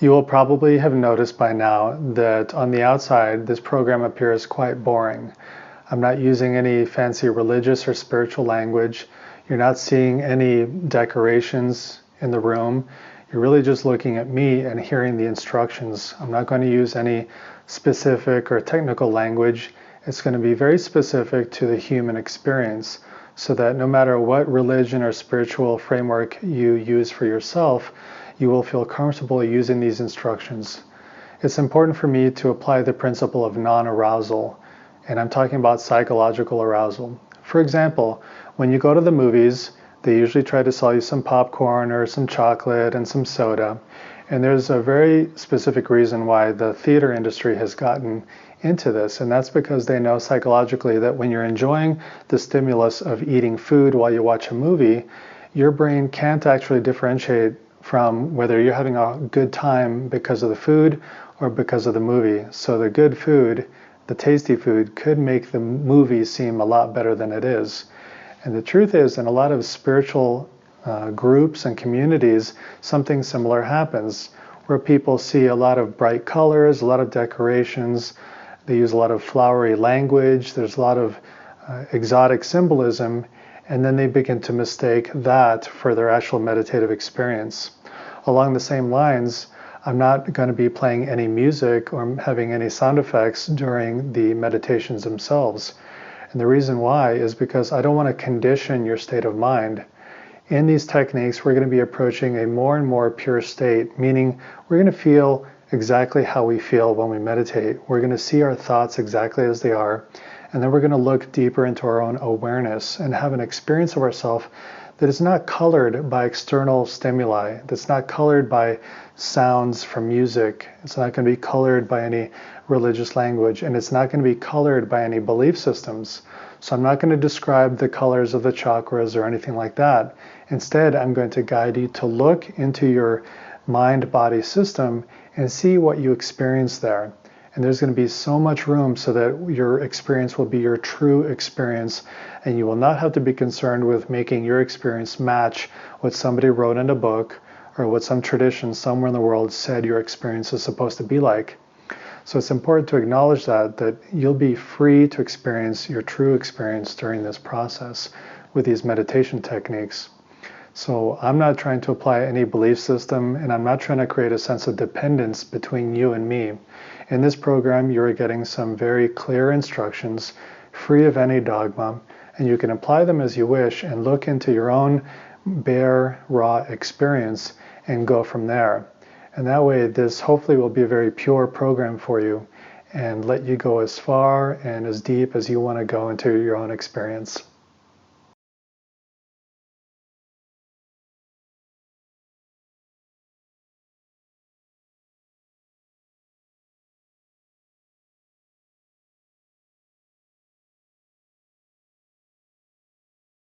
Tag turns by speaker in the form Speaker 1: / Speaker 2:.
Speaker 1: You will probably have noticed by now that on the outside, this program appears quite boring. I'm not using any fancy religious or spiritual language. You're not seeing any decorations in the room. You're really just looking at me and hearing the instructions. I'm not going to use any specific or technical language. It's going to be very specific to the human experience, so that no matter what religion or spiritual framework you use for yourself, you will feel comfortable using these instructions. It's important for me to apply the principle of non-arousal, and I'm talking about psychological arousal. For example, when you go to the movies, they usually try to sell you some popcorn or some chocolate and some soda. And there's a very specific reason why the theater industry has gotten into this, and that's because they know psychologically that when you're enjoying the stimulus of eating food while you watch a movie, your brain can't actually differentiate from whether you're having a good time because of the food or because of the movie. So the good food, the tasty food, could make the movie seem a lot better than it is. And the truth is, in a lot of spiritual groups and communities, something similar happens, where people see a lot of bright colors, a lot of decorations, they use a lot of flowery language, there's a lot of exotic symbolism, and then they begin to mistake that for their actual meditative experience. Along the same lines, I'm not going to be playing any music or having any sound effects during the meditations themselves. And the reason why is because I don't want to condition your state of mind. In these techniques, we're going to be approaching a more and more pure state, meaning we're going to feel exactly how we feel when we meditate. We're going to see our thoughts exactly as they are, and then we're going to look deeper into our own awareness and have an experience of ourselves that is not colored by external stimuli, that's not colored by sounds from music, it's not going to be colored by any religious language, and it's not going to be colored by any belief systems. So I'm not going to describe the colors of the chakras or anything like that. Instead, I'm going to guide you to look into your mind-body system and see what you experience there. And there's going to be so much room so that your experience will be your true experience, and you will not have to be concerned with making your experience match what somebody wrote in a book or what some tradition somewhere in the world said your experience is supposed to be like. So it's important to acknowledge that you'll be free to experience your true experience during this process with these meditation techniques. So I'm not trying to apply any belief system, and I'm not trying to create a sense of dependence between you and me. In this program, you're getting some very clear instructions, free of any dogma, and you can apply them as you wish and look into your own bare, raw experience and go from there. And that way, this hopefully will be a very pure program for you and let you go as far and as deep as you want to go into your own experience.